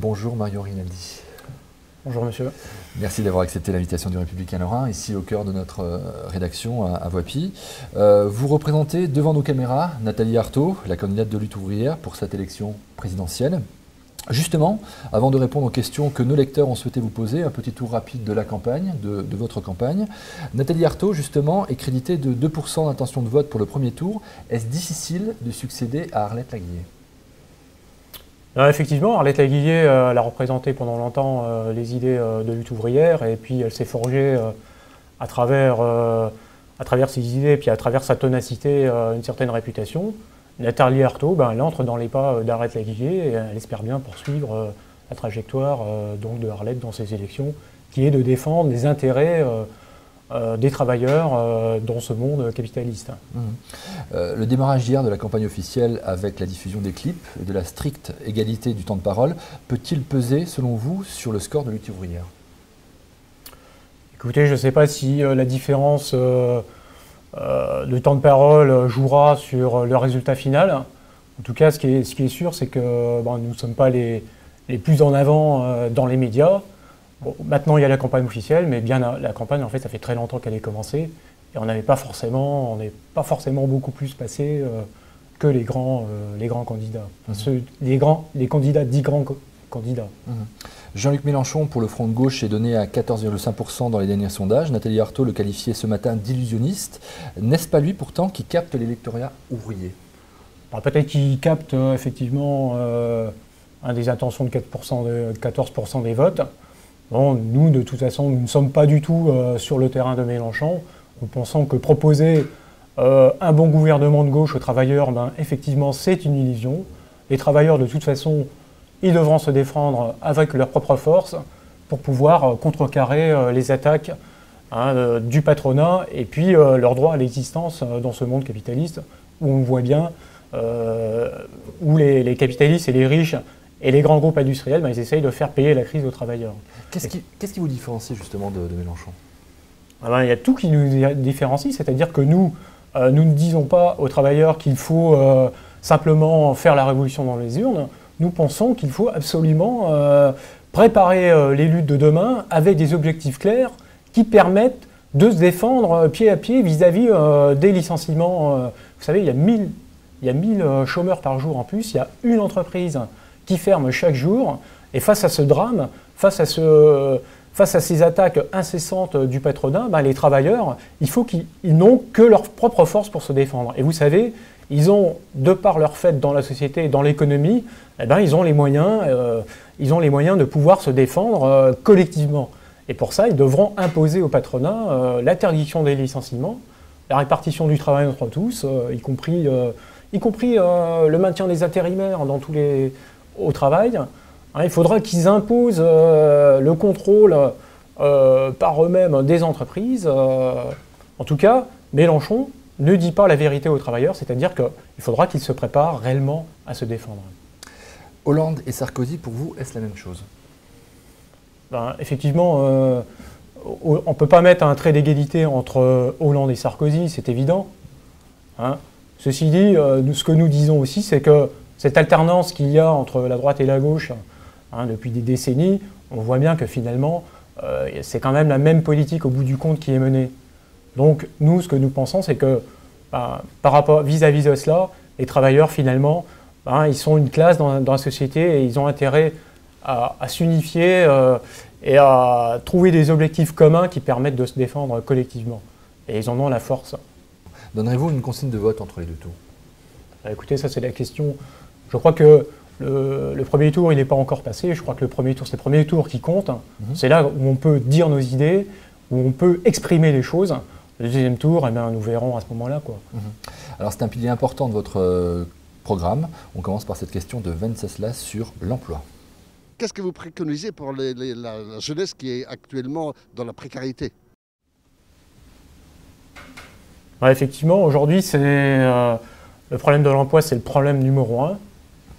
Bonjour Marion Rinaldi. Bonjour monsieur. Merci d'avoir accepté l'invitation du Républicain Lorrain, ici au cœur de notre rédaction à Voipy. Vous représentez devant nos caméras Nathalie Arthaud, la candidate de Lutte ouvrière pour cette élection présidentielle. Justement, avant de répondre aux questions que nos lecteurs ont souhaité vous poser, un petit tour rapide de la campagne, de votre campagne. Nathalie Arthaud, justement, est créditée de 2% d'intention de vote pour le premier tour. Est-ce difficile de succéder à Arlette Laguillet ? Effectivement, Arlette Laguillet elle a représenté pendant longtemps les idées de lutte ouvrière et puis elle s'est forgée à travers ses idées et puis à travers sa ténacité une certaine réputation. Nathalie Arthaud, elle entre dans les pas d'Arlette Laguillet et elle espère bien poursuivre la trajectoire donc de Arlette dans ces élections, qui est de défendre les intérêts des travailleurs dans ce monde capitaliste. Le démarrage d'hier de la campagne officielle avec la diffusion des clips et de la stricte égalité du temps de parole peut-il peser, selon vous, sur le score de Lutte ouvrière ? Écoutez, je ne sais pas si la différence de temps de parole jouera sur le résultat final. En tout cas, ce qui est sûr, c'est que nous ne sommes pas les plus en avant dans les médias. Bon, maintenant, il y a la campagne officielle, mais bien la campagne, en fait, ça fait très longtemps qu'elle est commencée. Et on n'est pas forcément beaucoup plus passé que les grands candidats. Les candidats, 10 grands candidats. Jean-Luc Mélenchon, pour le Front de gauche, est donné à 14,5% dans les derniers sondages. Nathalie Arthaud le qualifiait ce matin d'illusionniste. N'est-ce pas lui, pourtant, qui capte l'électorat ouvrier ? Peut-être qu'il capte effectivement des intentions de 14% des votes. Bon, nous, de toute façon, nous ne sommes pas du tout sur le terrain de Mélenchon. Nous pensons que proposer un bon gouvernement de gauche aux travailleurs, effectivement, c'est une illusion. Les travailleurs, de toute façon, ils devront se défendre avec leurs propres forces pour pouvoir contrecarrer les attaques du patronat et puis leur droit à l'existence dans ce monde capitaliste où on voit bien où les capitalistes et les riches et les grands groupes industriels, ils essayent de faire payer la crise aux travailleurs. Qu'est-ce qui vous différencie justement de Mélenchon ? Il y a tout qui nous différencie, c'est-à-dire que nous ne disons pas aux travailleurs qu'il faut simplement faire la révolution dans les urnes. Nous pensons qu'il faut absolument préparer les luttes de demain avec des objectifs clairs qui permettent de se défendre pied à pied vis-à-vis des licenciements. Vous savez, il y a 1000 chômeurs par jour en plus, il y a une entreprise qui ferme chaque jour, et face à ce drame, face à ces attaques incessantes du patronat, les travailleurs, il faut qu'ils n'ont que leur propre force pour se défendre. Et vous savez, ils ont, de par leur fait dans la société et dans l'économie, ils ont les moyens de pouvoir se défendre collectivement. Et pour ça, ils devront imposer au patronat l'interdiction des licenciements, la répartition du travail entre tous, y compris le maintien des intérimaires au travail. Il faudra qu'ils imposent le contrôle par eux-mêmes des entreprises. En tout cas, Mélenchon ne dit pas la vérité aux travailleurs, c'est-à-dire qu'il faudra qu'ils se préparent réellement à se défendre. Hollande et Sarkozy, pour vous, est-ce la même chose ? Effectivement, on ne peut pas mettre un trait d'égalité entre Hollande et Sarkozy, c'est évident. Ceci dit, ce que nous disons aussi, c'est que cette alternance qu'il y a entre la droite et la gauche depuis des décennies, on voit bien que finalement, c'est quand même la même politique au bout du compte qui est menée. Donc nous, ce que nous pensons, c'est que par rapport vis-à-vis de cela, les travailleurs, finalement, ils sont une classe dans la société et ils ont intérêt à s'unifier et à trouver des objectifs communs qui permettent de se défendre collectivement. Et ils en ont la force. Donnerez-vous une consigne de vote entre les deux tours ? Écoutez, ça c'est la question. Je crois que le premier tour, il n'est pas encore passé. Je crois que le premier tour, c'est le premier tour qui compte. C'est là où on peut dire nos idées, où on peut exprimer les choses. Le deuxième tour, nous verrons à ce moment-là. Alors c'est un pilier important de votre programme. On commence par cette question de Venceslas sur l'emploi. Qu'est-ce que vous préconisez pour la jeunesse qui est actuellement dans la précarité ? Effectivement, aujourd'hui, le problème de l'emploi, c'est le problème numéro 1.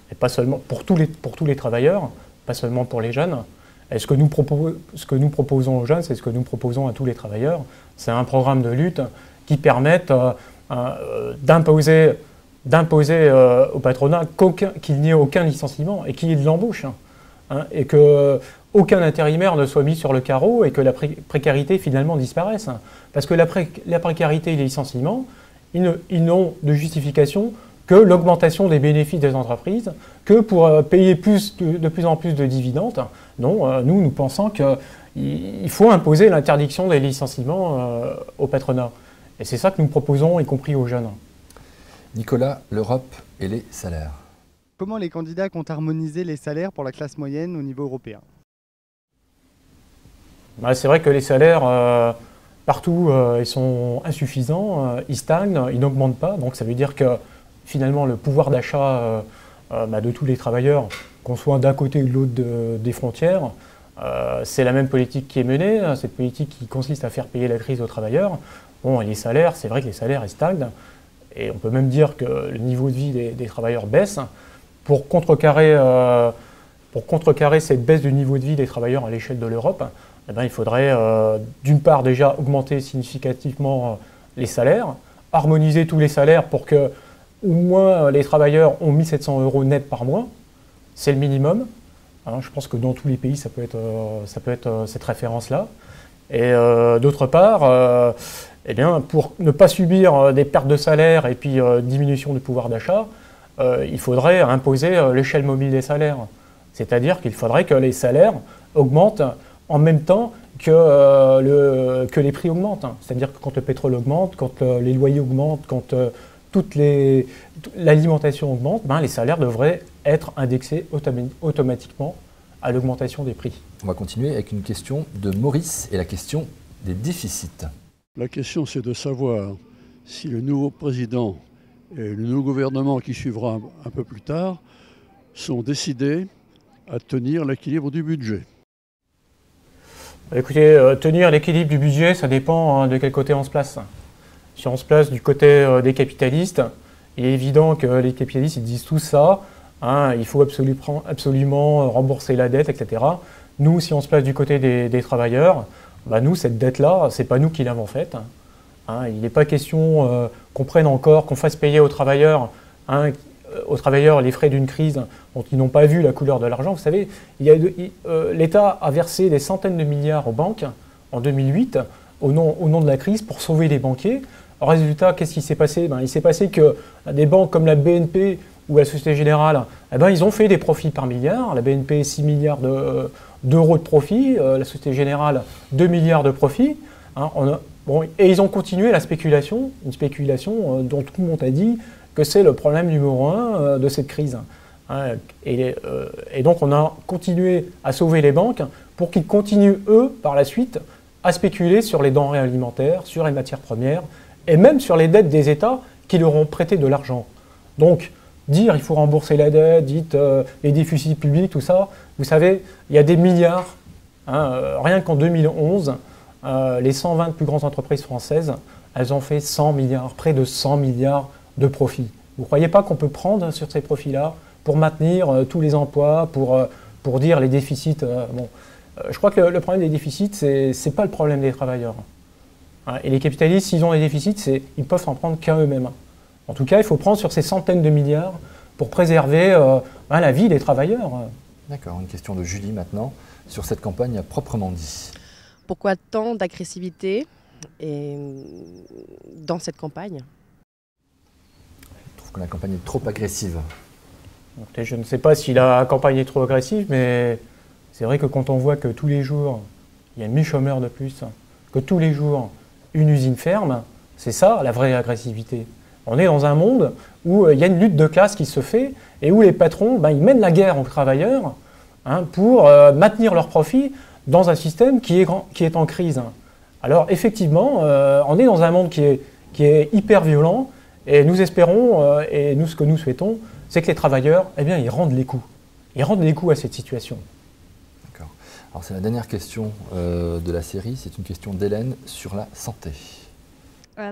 Et pas seulement pour tous les travailleurs, pas seulement pour les jeunes. Et ce que nous proposons aux jeunes, c'est ce que nous proposons à tous les travailleurs. C'est un programme de lutte qui permette d'imposer au patronat qu'il n'y ait aucun licenciement et qu'il y ait de l'embauche. hein, et qu'aucun intérimaire ne soit mis sur le carreau et que la précarité finalement disparaisse. Parce que la précarité et les licenciements, ils n'ont de justification que l'augmentation des bénéfices des entreprises, que pour payer de plus en plus de dividendes. Non, nous pensons qu'il faut imposer l'interdiction des licenciements au patronat. Et c'est ça que nous proposons, y compris aux jeunes. Nicolas, l'Europe et les salaires. Comment les candidats comptent harmoniser les salaires pour la classe moyenne au niveau européen? C'est vrai que les salaires, partout, ils sont insuffisants, ils stagnent, ils n'augmentent pas. Donc ça veut dire que finalement le pouvoir d'achat de tous les travailleurs, qu'on soit d'un côté ou de l'autre des frontières, c'est la même politique qui est menée, cette politique qui consiste à faire payer la crise aux travailleurs. Bon, et les salaires, c'est vrai que les salaires ils stagnent, et on peut même dire que le niveau de vie des travailleurs baisse. Pour contrecarrer cette baisse du niveau de vie des travailleurs à l'échelle de l'Europe, eh bien, il faudrait d'une part déjà augmenter significativement les salaires, harmoniser tous les salaires pour que au moins les travailleurs ont 1 700 € net par mois, c'est le minimum. Hein, je pense que dans tous les pays, ça peut être cette référence-là. Et d'autre part, eh bien, pour ne pas subir des pertes de salaire et puis diminution du pouvoir d'achat, il faudrait imposer l'échelle mobile des salaires. C'est-à-dire qu'il faudrait que les salaires augmentent en même temps que les prix augmentent. C'est-à-dire que quand le pétrole augmente, quand les loyers augmentent, quand l'alimentation augmente, les salaires devraient être indexés automatiquement à l'augmentation des prix. On va continuer avec une question de Maurice et la question des déficits. La question, c'est de savoir si le nouveau président et le nouveau gouvernement qui suivra un peu plus tard sont décidés à tenir l'équilibre du budget. Écoutez, tenir l'équilibre du budget, ça dépend de quel côté on se place. Si on se place du côté des capitalistes, il est évident que les capitalistes ils disent tout ça, hein, il faut absolument rembourser la dette, etc. Nous, si on se place du côté des travailleurs, nous, cette dette-là, c'est pas nous qui l'avons faite. Hein, il n'est pas question qu'on prenne encore, qu'on fasse payer aux travailleurs les frais d'une crise dont ils n'ont pas vu la couleur de l'argent. Vous savez, l'État a versé des centaines de milliards aux banques en 2008 au nom de la crise pour sauver les banquiers. En résultat, qu'est-ce qui s'est passé? Il s'est passé que des banques comme la BNP ou la Société Générale, ils ont fait des profits par milliard. La BNP, 6 milliards d'euros de profit, la Société Générale, 2 milliards de profit. Hein, et ils ont continué la spéculation, une spéculation dont tout le monde a dit que c'est le problème numéro 1 de cette crise. Hein, et donc on a continué à sauver les banques pour qu'ils continuent, eux, par la suite, à spéculer sur les denrées alimentaires, sur les matières premières, et même sur les dettes des États qui leur ont prêté de l'argent. Donc, dire il faut rembourser la dette, dites les déficits publics, tout ça, vous savez, il y a des milliards, rien qu'en 2011, les 120 plus grandes entreprises françaises, elles ont fait 100 milliards, près de 100 milliards de profits. Vous ne croyez pas qu'on peut prendre sur ces profits-là pour maintenir tous les emplois, pour dire les déficits je crois que le problème des déficits, ce n'est pas le problème des travailleurs. Et les capitalistes, s'ils ont des déficits, ils ne peuvent s'en prendre qu'à eux-mêmes. En tout cas, il faut prendre sur ces centaines de milliards pour préserver la vie des travailleurs. D'accord, une question de Julie maintenant, sur cette campagne à proprement dit. Pourquoi tant d'agressivité dans cette campagne? Je trouve que la campagne est trop agressive. Je ne sais pas si la campagne est trop agressive, mais c'est vrai que quand on voit que tous les jours, il y a 1000 chômeurs de plus, que tous les jours, une usine ferme, c'est ça la vraie agressivité. On est dans un monde où il y a une lutte de classe qui se fait et où les patrons ils mènent la guerre aux travailleurs pour maintenir leurs profits dans un système qui est en crise. Alors effectivement, on est dans un monde qui est hyper violent et nous espérons, et nous ce que nous souhaitons, c'est que les travailleurs, ils rendent les coups. Ils rendent les coups à cette situation. D'accord. Alors c'est la dernière question de la série, c'est une question d'Hélène sur la santé.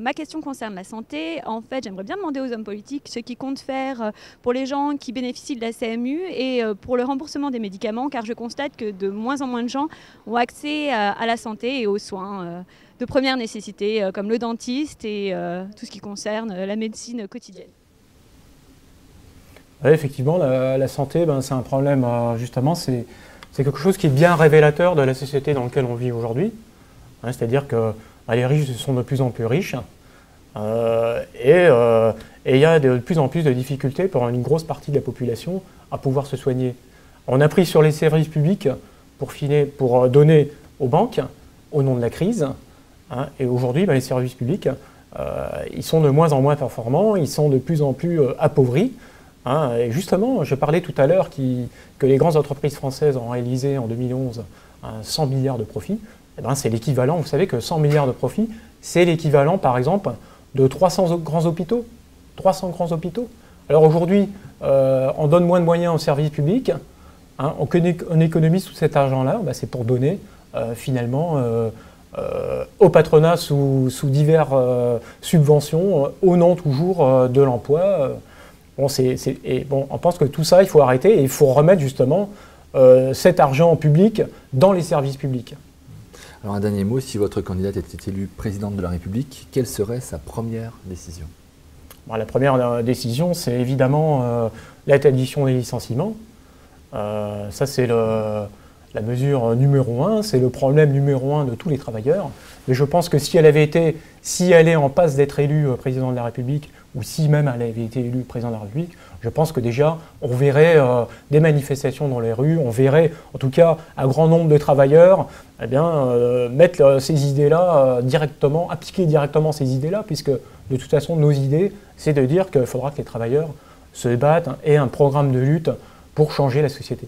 Ma question concerne la santé. En fait, j'aimerais bien demander aux hommes politiques ce qu'ils comptent faire pour les gens qui bénéficient de la CMU et pour le remboursement des médicaments, car je constate que de moins en moins de gens ont accès à la santé et aux soins de première nécessité, comme le dentiste et tout ce qui concerne la médecine quotidienne. Oui, effectivement, la santé, c'est un problème, justement, c'est quelque chose qui est bien révélateur de la société dans laquelle on vit aujourd'hui. Hein, c'est-à-dire que les riches sont de plus en plus riches et il y a de plus en plus de difficultés pour une grosse partie de la population à pouvoir se soigner. On a pris sur les services publics pour donner aux banques au nom de la crise. Hein, et aujourd'hui, les services publics, ils sont de moins en moins performants, ils sont de plus en plus appauvris. Hein, et justement, je parlais tout à l'heure que les grandes entreprises françaises ont réalisé en 2011 100 milliards de profits. Eh ben, c'est l'équivalent, vous savez que 100 milliards de profits, c'est l'équivalent par exemple de 300 grands hôpitaux. 300 grands hôpitaux. Alors aujourd'hui, on donne moins de moyens aux services publics, hein, on économise tout cet argent-là, c'est pour donner finalement au patronat sous diverses subventions, au nom toujours de l'emploi. On pense que tout ça, il faut arrêter et il faut remettre justement cet argent public dans les services publics. Alors un dernier mot, si votre candidate était élue présidente de la République, quelle serait sa première décision ? La première décision, c'est évidemment l'interdiction des licenciements. Ça, c'est la mesure numéro 1, c'est le problème numéro 1 de tous les travailleurs. Mais je pense que si elle est en passe d'être élue présidente de la République, ou si même elle avait été élue présidente de la République, je pense que déjà, on verrait des manifestations dans les rues, on verrait en tout cas un grand nombre de travailleurs mettre ces idées-là directement, appliquer directement ces idées-là, puisque de toute façon, nos idées, c'est de dire qu'il faudra que les travailleurs se battent et aient un programme de lutte pour changer la société.